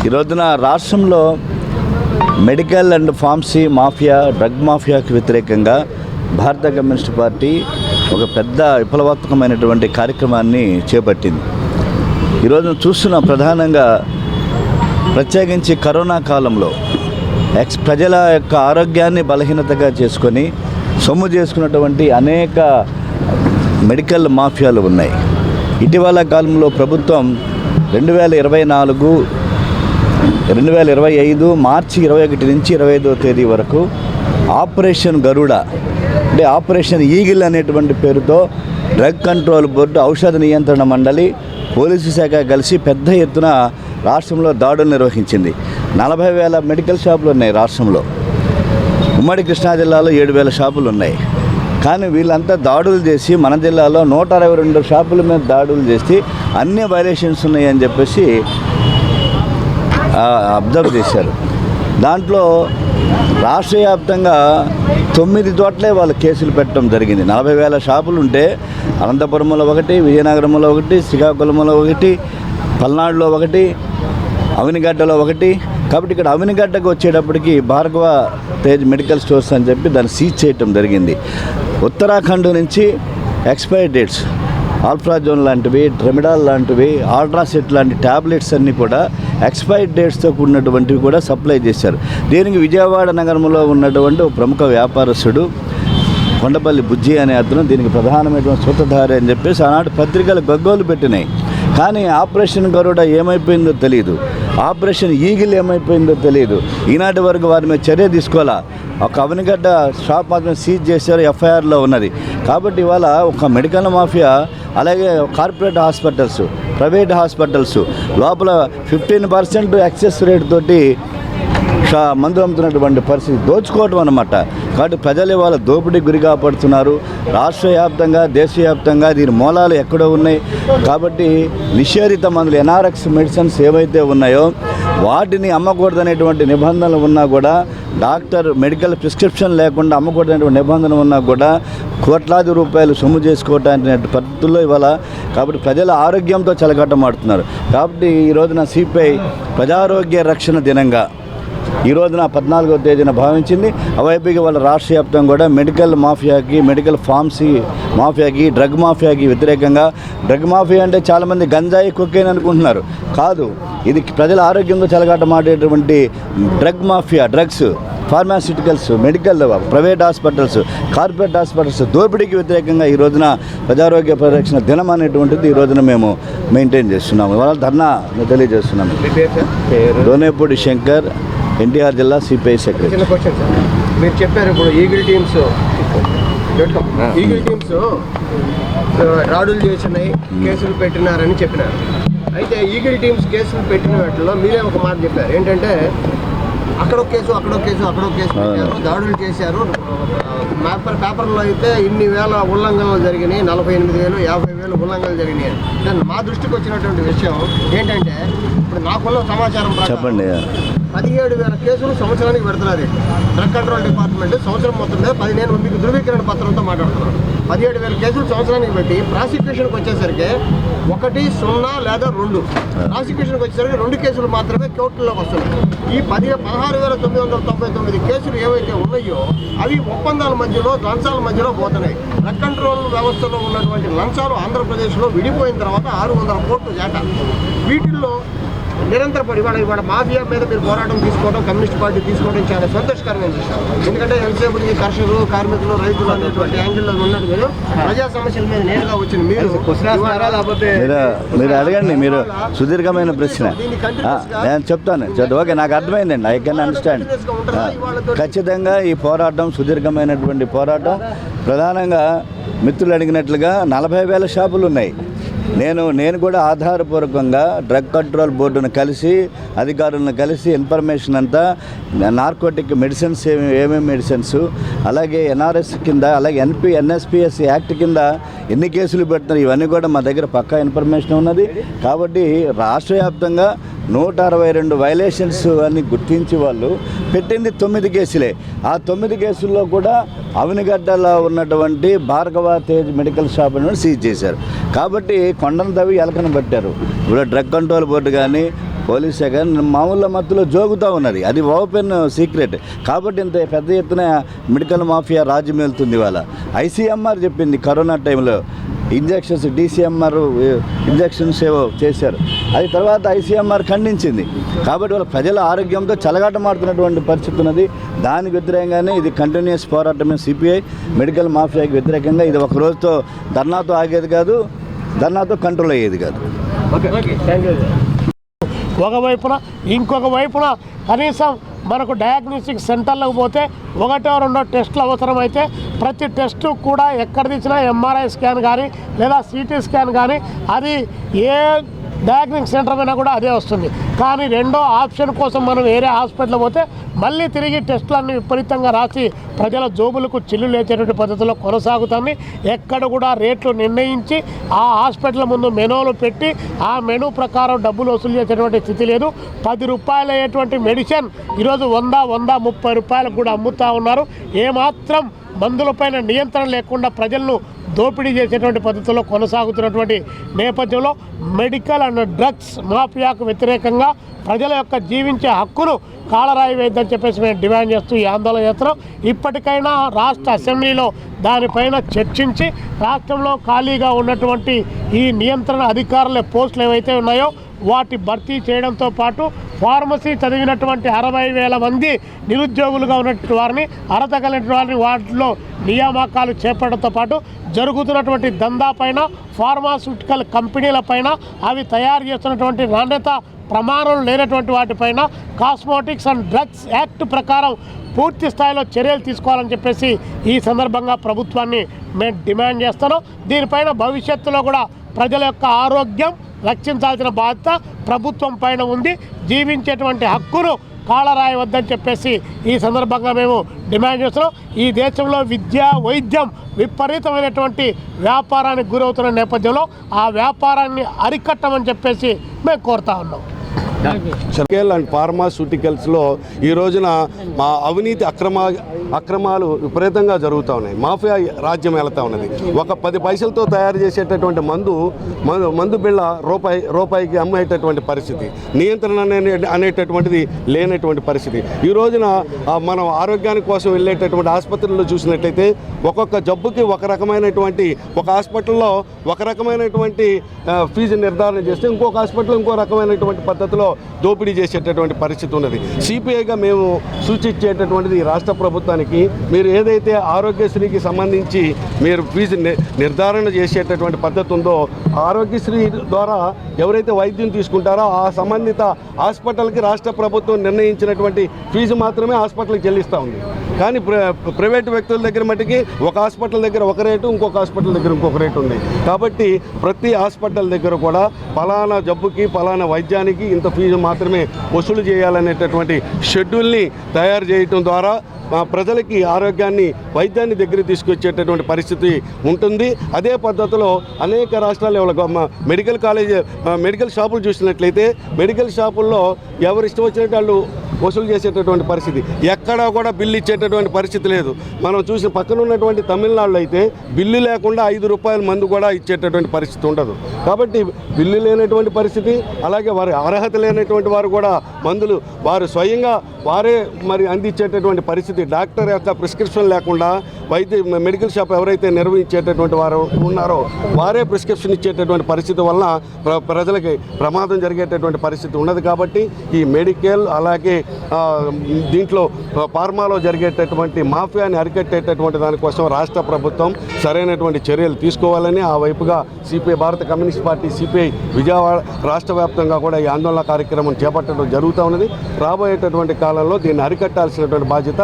ఈ రోజున రాష్ట్రంలో medical and pharmacy mafia, drug మాఫియాకు వ్యతిరేకంగా భారత కమ్యూనిస్ట్ పార్టీ ఒక పెద్ద విప్లవాత్మకమైనటువంటి కార్యక్రమాన్ని చేపట్టింది. ఈరోజు చూస్తున్న ప్రధానంగా ప్రత్యేకించి కరోనా కాలంలో ప్రజల యొక్క ఆరోగ్యాన్ని బలహీనతగా చేసుకొని సొమ్ము చేసుకున్నటువంటి అనేక మెడికల్ మాఫియాలు ఉన్నాయి. ఇటీవల కాలంలో ప్రభుత్వం 2025 మార్చి 21 నుంచి 25వ తేదీ వరకు ఆపరేషన్ గరుడ అంటే ఆపరేషన్ ఈగిల్ అనేటువంటి పేరుతో డ్రగ్ కంట్రోల్ బోర్డు, ఔషధ నియంత్రణ మండలి, పోలీసు శాఖ కలిసి పెద్ద ఎత్తున రాష్ట్రంలో దాడులు నిర్వహించింది. 40,000 మెడికల్ షాపులు ఉన్నాయి రాష్ట్రంలో. ఉమ్మడి కృష్ణా జిల్లాలో 7,000 షాపులు ఉన్నాయి. కానీ వీళ్ళంతా దాడులు చేసి మన జిల్లాలో 162 షాపుల మీద దాడులు చేసి అన్ని వైలేషన్స్ ఉన్నాయని చెప్పేసి అబ్జర్వ్ చేశారు. దాంట్లో రాష్ట్ర వ్యాప్తంగా 9 చోట్లే వాళ్ళు కేసులు పెట్టడం జరిగింది. 40,000 షాపులు ఉంటే అనంతపురంలో ఒకటి, విజయనగరంలో ఒకటి, శ్రీకాకుళంలో ఒకటి, పల్నాడులో ఒకటి, అవినిగడ్డలో ఒకటి. కాబట్టి ఇక్కడ అవినిగడ్డకు వచ్చేటప్పటికి భార్గవ తేజ్ మెడికల్ స్టోర్స్ అని చెప్పి దాన్ని సీజ్ చేయటం జరిగింది. ఉత్తరాఖండ్ నుంచి ఎక్స్పైరీ డేట్స్, ఆల్ఫ్రాజోన్ లాంటివి, ట్రెమిడాల్ లాంటివి, ఆల్ట్రాసెట్ లాంటి ట్యాబ్లెట్స్ అన్నీ కూడా ఎక్స్పైరీ డేట్స్తో కూడినటువంటివి కూడా సప్లై చేశారు. దీనికి విజయవాడ నగరంలో ఉన్నటువంటి ఒక ప్రముఖ వ్యాపారస్తుడు కొండపల్లి బుజ్జి అనే అతను దీనికి ప్రధానమైనటువంటి సూత్రధారి అని చెప్పేసి ఆనాడు పత్రికలు గగ్గోలు పెట్టినాయి. కానీ ఆపరేషన్ గరుడ ఏమైపోయిందో తెలియదు, ఆపరేషన్ ఈగిల్ ఏమైపోయిందో తెలియదు. ఈనాటి వరకు వారి మీద చర్య తీసుకోవాలా. ఒక అవినిగడ్డ షాప్ మాత్రం సీజ్ చేశారు, ఎఫ్ఐఆర్లో ఉన్నది. కాబట్టి ఇవాళ ఒక మెడికల్ మాఫియా, అలాగే కార్పొరేట్ హాస్పిటల్స్, ప్రైవేట్ హాస్పిటల్స్ లోపల 15% యాక్సెస్ రేట్ తోటి మందు అమ్ముతున్నటువంటి పరిస్థితి, దోచుకోవటం అన్నమాట. కాబట్టి ప్రజలు ఇవాళ దోపిడీ గురి కాపాడుతున్నారు. రాష్ట్ర వ్యాప్తంగా, దేశవ్యాప్తంగా దీని మూలాలు ఎక్కడో ఉన్నాయి. కాబట్టి నిషేధిత మందులు, ఎన్ఆర్ఎక్స్ మెడిసిన్స్ ఏవైతే ఉన్నాయో వాటిని అమ్మకూడదనేటువంటి నిబంధనలు ఉన్నా కూడా, డాక్టర్ మెడికల్ ప్రిస్క్రిప్షన్ లేకుండా అమ్మకూడదనేటువంటి నిబంధన ఉన్నా కూడా కోట్లాది రూపాయలు సొమ్ము చేసుకోవటానికి పద్ధతుల్లో ఇవాళ. కాబట్టి ప్రజల ఆరోగ్యంతో చెలగాటమాడుతున్నారు. కాబట్టి ఈ రోజున సిపిఐ ప్రజారోగ్య రక్షణ దినంగా ఈ రోజున 14వ తేదీన భావించింది. అవైపుకి వాళ్ళ రాష్ట్ర వ్యాప్తంగా కూడా మెడికల్ మాఫియాకి, మెడికల్ ఫార్మసీ మాఫియాకి, డ్రగ్ మాఫియాకి వ్యతిరేకంగా. డ్రగ్ మాఫియా అంటే చాలామంది గంజాయి, కొకైన్ అనుకుంటున్నారు. కాదు, ఇది ప్రజల ఆరోగ్యంతో చెలగాటమాడేటువంటి drug mafia. Drugs, pharmaceuticals, medical, private hospitals, corporate hospitals దోపిడీకి వ్యతిరేకంగా ఈ రోజున ప్రజారోగ్య పరిరక్షణ దినం అనేటువంటిది ఈ రోజున మేము మెయింటైన్ చేస్తున్నాము. ఇవాళ ధర్నా తెలియజేస్తున్నాము. దోనేపూడి శంకర్, ఎన్టీఆర్ జిల్లా సిపిఐ సెక్రటరీ. చిన్న క్వశ్చన్ సార్, మీరు చెప్పారు ఇప్పుడు ఈగిల్ టీమ్స్ రాడులు చేసినాయి, కేసులు పెట్టినారని చెప్పినారు. అయితే ఈగిల్ టీమ్స్ కేసులు పెట్టిన వాటిలో మీరే ఒక మాట చెప్పారు, ఏంటంటే అక్కడో కేసు పెట్టారు, దాడులు చేశారు. పేపర్లో అయితే ఇన్ని వేల ఉల్లంఘనలు జరిగినాయి, 48,000, 50,000 ఉల్లంఘనలు జరిగినాయి. దాన్ని మా దృష్టికి వచ్చినటువంటి విషయం ఏంటంటే, ఇప్పుడు నాకున్న సమాచారం చెప్పండి, 17,000 కేసులు సంవత్సరానికి పెడుతున్నారు. డ్రగ్ కంట్రోల్ డిపార్ట్మెంట్ సంవత్సరం మొత్తం మీద 10 నేను మీకు ధృవీకరణ పత్రంతో మాట్లాడుతున్నాను. 17,000 కేసులు సంవత్సరానికి పెట్టి ప్రాసిక్యూషన్కి వచ్చేసరికి 1, 0 లేదా 2, ప్రాసిక్యూషన్కి వచ్చేసరికి 2 కేసులు మాత్రమే కోర్టులోకి వస్తున్నాయి. ఈ 16,999 కేసులు ఏవైతే ఉన్నాయో అవి ఒప్పందాల మధ్యలో, లంచాల మధ్యలో పోతున్నాయి. డ్రగ్ కంట్రోల్ వ్యవస్థలో ఉన్నటువంటి లంచాలు ఆంధ్రప్రదేశ్లో విడిపోయిన తర్వాత 600 కోట్లు ఏటా. వీటిల్లో నిరంతర ఇవాళ మాఫియా మీద మీరు పోరాటం తీసుకోవడం, కమ్యూనిస్ట్ పార్టీ తీసుకోవడం చాలా సంతోషకరమైన విషయం. ఎందుకంటే ఎంతసేపు ఈ కర్షకులు, కార్మికులు, రైతులు అనేటువంటి యాంగిల్లో ఉన్నట్టు మీరు ప్రజా సమస్యల మీద నేరుగా వచ్చిన మీరు అడగండి. మీరు సుదీర్ఘమైన ప్రశ్న నేను చెప్తాను. ఓకే, నాకు అర్థమైందండి. I can understand. ఖచ్చితంగా ఈ పోరాటం సుదీర్ఘమైనటువంటి పోరాటం. ప్రధానంగా మిత్రులు అడిగినట్లుగా 40,000 షాపులు ఉన్నాయి. నేను కూడా ఆధారపూర్వకంగా డ్రగ్ కంట్రోల్ బోర్డును కలిసి, అధికారులను కలిసి ఇన్ఫర్మేషన్ అంతా, నార్కోటిక్ మెడిసిన్స్ ఏమేమి మెడిసిన్స్, అలాగే ఎన్ఆర్ఎస్ కింద, అలాగే ఎన్ఎస్పిఎస్ యాక్ట్ కింద ఎన్ని కేసులు పెడుతున్నారు, ఇవన్నీ కూడా మా దగ్గర పక్కా ఇన్ఫర్మేషన్ ఉన్నది. కాబట్టి రాష్ట్ర వ్యాప్తంగా 162 వైలేషన్స్ అని గుర్తించి వాళ్ళు పెట్టింది 9 కేసులే. ఆ 9 కేసుల్లో కూడా అవినిగడ్డలో ఉన్నటువంటి భార్గవ తేజ్ మెడికల్ షాప్ను సీజ్ చేశారు. కాబట్టి కొండను తవ్వి ఎలకను పట్టారు. ఇప్పుడు డ్రగ్ కంట్రోల్ బోర్డు కానీ, పోలీస్ శాఖ మామూలు మత్తులో జోగుతూ ఉన్నది. అది ఓపెన్ సీక్రెట్. కాబట్టి ఇంత పెద్ద ఎత్తున మెడికల్ మాఫియా రాజ్యమేలుతుంది. ఇవాళ ఐసీఎంఆర్ చెప్పింది కరోనా టైంలో ఇంజెక్షన్స్, డీసీఎంఆర్ ఇంజెక్షన్స్ ఏవో చేశారు. అది తర్వాత ఐసీఎంఆర్ ఖండించింది. కాబట్టి వాళ్ళ ప్రజల ఆరోగ్యంతో చెలగాటమాడుతున్నటువంటి పరిస్థితి ఉన్నది. దానికి వ్యతిరేకంగానే ఇది కంటిన్యూస్ పోరాటమే సిపిఐ మెడికల్ మాఫియాకి వ్యతిరేకంగా. ఇది ఒక రోజుతో ధర్నాతో ఆగేది కాదు, ధర్నాతో కంట్రోల్ అయ్యేది కాదు. ఒకవైపున ఇంకొక వైపున కనీసం మనకు డయాగ్నోస్టిక్ సెంటర్లకు పోతే 1-2 టెస్టులు అవసరమైతే ప్రతి టెస్టు కూడా ఎక్కడ తీసినా ఎంఆర్ఐ స్కాన్ కానీ లేదా సిటీ స్కాన్ కానీ అది ఏ డయాగ్నోస్టిక్ సెంటర్ అయినా కూడా అదే వస్తుంది. కానీ రెండో ఆప్షన్ కోసం మనం వేరే హాస్పిటల్ పోతే మళ్ళీ తిరిగి టెస్టులన్నీ విపరీతంగా రాసి ప్రజల జోబులకు చిల్లు లేచేటువంటి పద్ధతిలో కొనసాగుతుంది. ఎక్కడ కూడా రేట్లు నిర్ణయించి ఆ హాస్పిటల్ ముందు మెనూలు పెట్టి ఆ మెనూ ప్రకారం డబ్బులు వసూలు చేసేటువంటి స్థితి లేదు. 10 రూపాయలు అయ్యేటువంటి మెడిసిన్ ఈరోజు 100-130 రూపాయలకు కూడా అమ్ముతూ ఉన్నారు. ఏమాత్రం మందులపైన నియంత్రణ లేకుండా ప్రజలను దోపిడీ చేసేటువంటి పద్ధతిలో కొనసాగుతున్నటువంటి నేపథ్యంలో మెడికల్ అండ్ డ్రగ్స్ మాఫియాకు వ్యతిరేకంగా ప్రజల యొక్క జీవించే హక్కును కాలరాయి వేద్దని చెప్పేసి మేము డిమాండ్ చేస్తూ ఈ ఆందోళన చేస్తున్నాం. ఇప్పటికైనా రాష్ట్ర అసెంబ్లీలో దానిపైన చర్చించి రాష్ట్రంలో ఖాళీగా ఉన్నటువంటి ఈ నియంత్రణ అధికారుల పోస్టులు ఏవైతే ఉన్నాయో వాటి భర్తీ చేయడంతో పాటు ఫార్మసీ చదివినటువంటి 60,000 మంది నిరుద్యోగులుగా ఉన్నటువంటి వారిని అర్హత కలిగిన వారిని వాటిలో నియామకాలు చేపట్టడంతో పాటు జరుగుతున్నటువంటి దందా పైన ఫార్మాస్యూటికల్ కంపెనీల పైన అవి తయారు చేస్తున్నటువంటి నాణ్యత ప్రమాణాలు లేనటువంటి వాటిపైన కాస్మోటిక్స్ అండ్ డ్రగ్స్ యాక్ట్ ప్రకారం పూర్తి స్థాయిలో చర్యలు తీసుకోవాలని చెప్పేసి ఈ సందర్భంగా ప్రభుత్వాన్ని మేము డిమాండ్ చేస్తున్నాం. దీనిపైన భవిష్యత్తులో కూడా ప్రజల యొక్క ఆరోగ్యం రక్షించాల్సిన బాధ్యత ప్రభుత్వం పైన ఉంది. జీవించేటువంటి హక్కును కాలరాయవద్దని చెప్పేసి ఈ సందర్భంగా మేము డిమాండ్ చేస్తున్నాం. ఈ దేశంలో విద్య, వైద్యం విపరీతమైనటువంటి వ్యాపారానికి గురవుతున్న నేపథ్యంలో ఆ వ్యాపారాన్ని అరికట్టమని చెప్పేసి మేము కోరుతా ఉన్నాం. మెడికల్ అండ్ ఫార్మాస్యూటికల్స్లో ఈ రోజున మా అవినీతి అక్రమాలు విపరీతంగా జరుగుతూ ఉన్నాయి. మాఫియా రాజ్యం వెళ్తూ ఉన్నది. ఒక 10 పైసలతో తయారు చేసేటటువంటి మందు బిళ్ళ రూపాయికి అమ్మేటటువంటి పరిస్థితి, నియంత్రణ అనేటటువంటిది లేనటువంటి పరిస్థితి. ఈ రోజున మనం ఆరోగ్యానికి కోసం వెళ్ళేటటువంటి ఆసుపత్రుల్లో చూసినట్లయితే ఒక్కొక్క జబ్బుకి ఒక రకమైనటువంటి, ఒక హాస్పిటల్లో ఒక రకమైనటువంటి ఫీజు నిర్ధారణ చేస్తే ఇంకొక హాస్పిటల్ ఇంకో రకమైనటువంటి పద్ధతిలో దోపిడీ చేసేటటువంటి పరిస్థితి ఉన్నది. సిపిఐగా మేము సూచించేటటువంటిది రాష్ట్ర ప్రభుత్వానికి, మీరు ఏదైతే ఆరోగ్యశ్రీకి సంబంధించి మీరు ఫీజు నిర్ధారణ చేసేటటువంటి పద్ధతి ఉందో, ఆరోగ్యశ్రీ ద్వారా ఎవరైతే వైద్యం తీసుకుంటారో ఆ సంబంధిత హాస్పిటల్కి రాష్ట్ర ప్రభుత్వం నిర్ణయించినటువంటి ఫీజు మాత్రమే హాస్పిటల్కి చెల్లిస్తూ ఉంది. కానీ ప్రైవేటు వ్యక్తుల దగ్గర మటుకి ఒక హాస్పిటల్ దగ్గర ఒక రేటు, ఇంకొక హాస్పిటల్ దగ్గర ఇంకొక రేటు ఉంది. కాబట్టి ప్రతి హాస్పిటల్ దగ్గర కూడా ఫలానా జబ్బుకి ఫలానా వైద్యానికి ఇంత ఫీజు మాత్రమే వసూలు చేయాలనేటటువంటి షెడ్యూల్ని తయారు చేయటం ద్వారా ప్రజలకి ఆరోగ్యాన్ని, వైద్యాన్ని దగ్గర తీసుకొచ్చేటటువంటి పరిస్థితి ఉంటుంది. అదే పద్ధతిలో అనేక రాష్ట్రాల్లో మెడికల్ షాపులు చూసినట్లయితే మెడికల్ షాపుల్లో ఎవరు ఇష్టం వచ్చినట్టు వాళ్ళు వసూలు చేసేటటువంటి పరిస్థితి, ఎక్కడా కూడా బిల్లు ఇచ్చేటటువంటి పరిస్థితి లేదు. మనం చూసిన పక్కన ఉన్నటువంటి తమిళనాడులో అయితే బిల్లు లేకుండా 5 రూపాయల మందు కూడా ఇచ్చేటటువంటి పరిస్థితి ఉండదు. కాబట్టి బిల్లు లేనటువంటి పరిస్థితి, అలాగే వారి అర్హత లేనటువంటి వారు కూడా మందులు వారు స్వయంగా వారే మరి అందించేటటువంటి పరిస్థితి. డాక్టర్ యొక్క ప్రిస్క్రిప్షన్ లేకుండా మెడికల్ షాప్ ఎవరైతే నిర్వహించేటటువంటి వారు ఉన్నారో వారే ప్రిస్క్రిప్షన్ ఇచ్చేటటువంటి పరిస్థితి వలన ప్రజలకి ప్రమాదం జరిగేటటువంటి పరిస్థితి ఉన్నది. కాబట్టి ఈ మెడికల్ అలాగే దీంట్లో ఫార్మాలో జరిగేటటువంటి మాఫియాని అరికట్టేటటువంటి దానికోసం రాష్ట్ర ప్రభుత్వం సరైనటువంటి చర్యలు తీసుకోవాలని ఆ వైపుగా సిపిఐ, భారత కమ్యూనిస్ట్ పార్టీ సిపిఐ విజయవాడ రాష్ట్ర వ్యాప్తంగా కూడా ఈ ఆందోళన కార్యక్రమం చేపట్టడం జరుగుతూ ఉన్నది. రాబోయేటటువంటి కాలంలో దీన్ని అరికట్టాల్సినటువంటి బాధ్యత